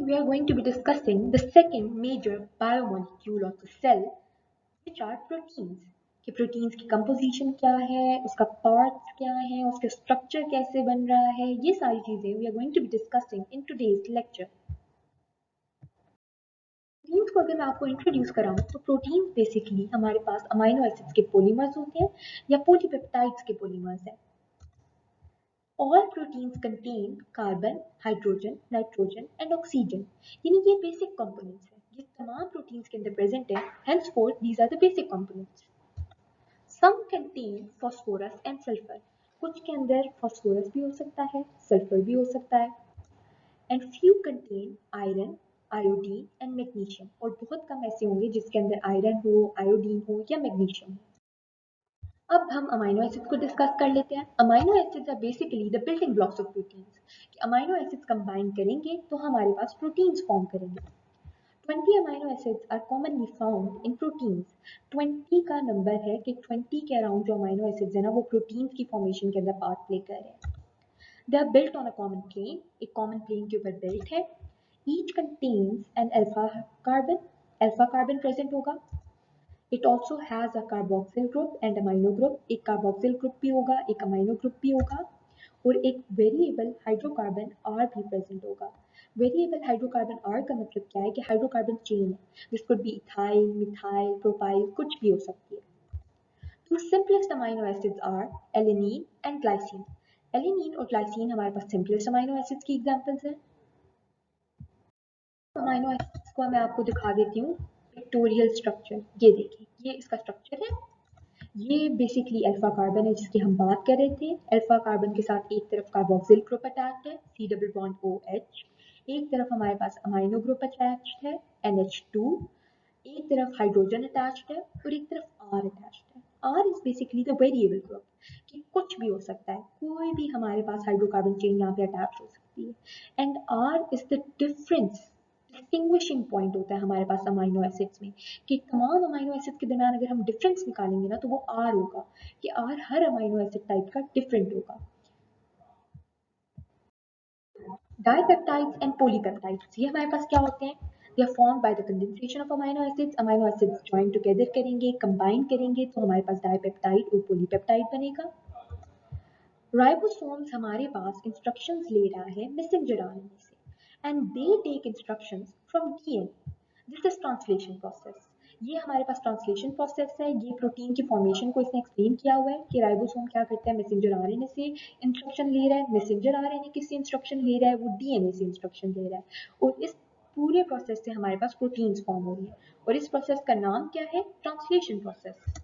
we are going to be discussing the second major biomolecule of the cell, which are proteins. कि proteins की composition क्या है, उसका parts क्या है, उसका स्ट्रक्चर कैसे बन रहा है, ये सारी चीजें we are going to be discussing in today's lecture. Proteins को अगर मैं आपको इंट्रोड्यूस कराऊं तो प्रोटीन्स बेसिकली हमारे पास अमाइनो एसिड्स के पॉलीमर्स होते हैं या पॉलीपेप्टाइड्स के पॉलीमर्स हैं। All proteins contain carbon, hydrogen, nitrogen and oxygen. यानी ये basic components हैं। ये तमाम proteins के अंदर present हैं। Henceforth, these are the basic components. Some contain phosphorus and sulfur. कुछ के अंदर phosphorus भी हो सकता है, sulfur भी हो सकता है. And few contain iron, iodine and magnesium. और बहुत कम ऐसे होंगे जिसके अंदर iron हो, iodine हो या magnesium हो। अब हम अमाइनो एसिड्स को डिस्कस कर लेते हैं। Amino acids are basically the building blocks of proteins. Amino acids combine करेंगे तो हमारे पास प्रोटीन्स फॉर्म करेंगे। 20 amino acids are commonly found in proteins. 20 का नंबर है कि 20 के अराउंड जो अमाइनो एसिड्स है ना वो प्रोटीन्स की फॉर्मेशन के अंदर पार्ट प्ले कर रहे हैं। They are built on a common plane, एक कॉमन प्लेन के ऊपर बिल्ट है। Each contains an alpha carbon present होगा। It also has a carboxyl group and amino group. एक carboxyl group भी होगा, एक amino group भी होगा और एक variable hydrocarbon R भी present होगा। Variable hydrocarbon R का मतलब क्या है कि hydrocarbon chain है। This could be ethyl, methyl, propyl, कुछ भी हो सकती है। The simplest amino acids are alanine and glycine. Alanine और glycine हमारे पास simplest amino acids की examples हैं। अमाइनो एसिड्स को मैं आपको दिखा देती हूँ पिक्टोरियल स्ट्रक्चर। ये देखिए, ये इसका स्ट्रक्चर है। ये बेसिकली अल्फा कार्बन है जिसकी हम बात कर रहे थे। अल्फा कार्बन के साथ एक तरफ कार्बोक्सिल ग्रुप अटैच्ड है, C डबल बॉन्ड OH। एक तरफ हमारे पास अमाइनो ग्रुप अटैच्ड है, NH2। एक तरफ हाइड्रोजन अटैच्ड है और एक तरफ R अटैच्ड है। R is basically the variable group, कि कुछ भी हो सकता है, कोई भी हमारे पास हाइड्रोकार्बन चेन यहाँ पे अटैच हो सकती है। And R is the difference, distinguishing point होता है हमारे पास अमाइनो एसिड्स में, कि तमाम अमाइनो एसिड्स के दरमियान अगर हम डिफरेंस निकालेंगे ना तो वो R होगा, कि R हर अमाइनो एसिड टाइप का डिफरेंट होगा। डाइपेप्टाइड्स एंड पॉलीपेप्टाइड्स, ये हमारे पास क्या होते हैं? They are formed by the condensation of amino acids. Amino acids join together करेंगे, कंबाइन करेंगे तो हमारे पास डाइपेप्टाइड और पॉलीपेप्टाइड बनेगा। राइबोसोम्स हमारे पास इंस्ट्रक्शंस ले रहा है मैसेंजर आरएनए से, and they take instructions from DNA. This is translation process. ये हमारे पास ट्रांसलेशन प्रोसेस है। ये प्रोटीन की फॉर्मेशन को इसने एक्सप्लेन किया हुआ है कि राइबोसोम क्या करता है, मैसेंजर आरएनए से इंस्ट्रक्शन ले रहा है। मैसेंजर आरएनए किससे इंस्ट्रक्शन ले रहा है? वो डीएनए से इंस्ट्रक्शन ले रहा है। और इस पूरे प्रोसेस से हमारे पास प्रोटीन्स फॉर्म हो रही है और इस प्रोसेस का नाम क्या है? Translation process.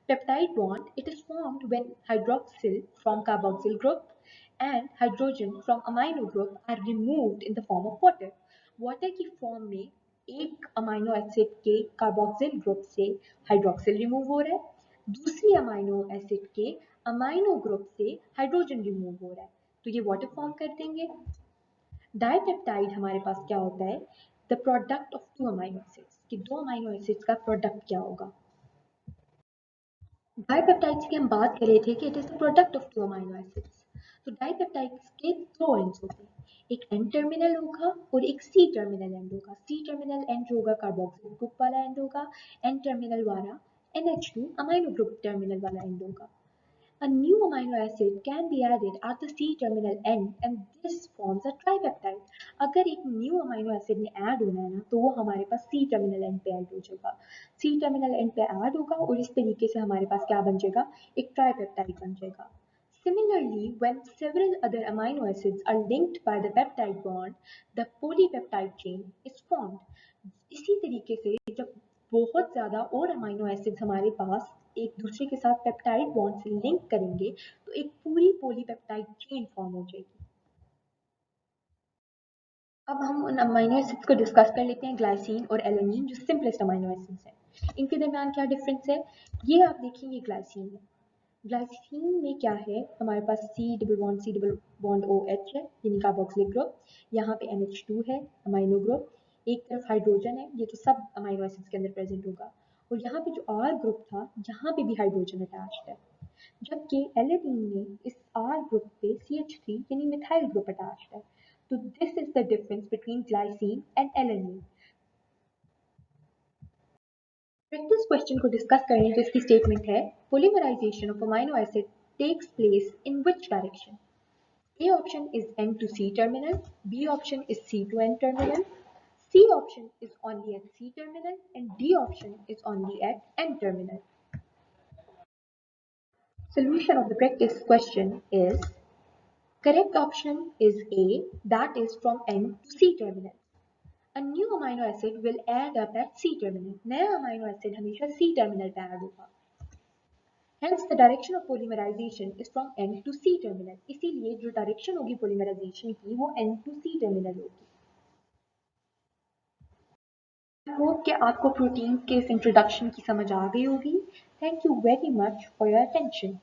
Peptide bond, it is formed when hydroxyl from carboxyl group and hydrogen from amino group are removed in the form of water. Water की फॉर्म में एक अमाइनो एसिड के कार्बोक्सिल ग्रुप से hydroxyl remove हो रहा है, दूसरी amino acid के अमाइनो ग्रुप से हाइड्रोजन रिमूव हो रहा है, तो ये वाटर फॉर्म कर देंगे। डाइपेप्टाइड हमारे पास क्या होता है? The product of two amino acids, कि दो अमाइनो एसिड्स का प्रोडक्ट क्या होगा। डाइपेप्टाइड्स की हम बात कर रहे थे कि it is the product of two amino acids. तो डाइपेप्टाइड्स के दो एंड्स होते हैं, एक एन टर्मिनल होगा और एक सी टर्मिनल एंड होगा। सी टर्मिनल एंड जो होगा कार्बोक्सिल ग्रुप वाला एंड होगा, एन टर्मिनल वाला NH2 अमाइनो ग्रुप टर्मिनल वाला एंड होगा। A new amino acid can be added at the C-terminal end and this forms a tripeptide. अगर एक न्यू अमाइनो एसिड में ऐड होना है ना तो वो हमारे पास C टर्मिनल एंड पे ऐड हो जाएगा, C टर्मिनल एंड पे ऐड होगा और इस तरीके से हमारे पास क्या बन जाएगा? एक ट्राइपेप्टाइड बन जाएगा। Similarly, when several other amino acids are linked by the peptide bond, the polypeptide chain is formed. इसी तरीके से जब बहुत ज़्यादा और अमाइनो एसिड्स हमारे पास एक दूसरे के साथ पेप्टाइड बॉन्ड से लिंक करेंगे तो एक पूरी पॉलीपेप्टाइड चेन फॉर्म हो जाएगी। अब हम उन अमाइनो एसिड्स को डिस्कस कर लेते हैं, ग्लाइसिन और एलेनिन, जो सिंपलेस्ट अमाइनो एसिड्स हैं। इनके दरमियान क्या डिफरेंस है? ये आप देखिए, ये ग्लाइसिन है। ग्लाइसिन में क्या है? हमारे पास सी डबल बॉन्ड OH है, यानी कार्बोक्सिलिक ग्रुप। यहाँ पे NH2 है, अमाइनो ग्रुप। एक तरफ हाइड्रोजन है, ये तो सब अमाइनो एसिड्स के अंदर प्रेजेंट होगा। और यहाँ पे जो R ग्रुप था, यहाँ पे भी हाइड्रोजन अटैच्ड है, जबकि एलेनिन में इस R ग्रुप पे CH3 यानी मिथाइल ग्रुप अटैच्ड है। So this is the difference between glycine and alanine. Practice question को डिस्कस करें तो इसकी स्टेटमेंट है polymerization of amino acid takes place in which direction. A option is N to C terminal, B option is C to N terminal, C option is only at C terminal, and D option is only at N terminal. Solution of the practice question is correct option is A, that is from N to C terminal. A new amino acid will add up at C terminal. नया amino acid हमेशा C terminal पे add होगा. Hence the direction of polymerization is from N to C terminal. इसीलिए जो direction होगी polymerization की वो N to C terminal होगी. I hope कि आपको प्रोटीन के इस इंट्रोडक्शन की समझ आ गई होगी. Thank you very much for your attention.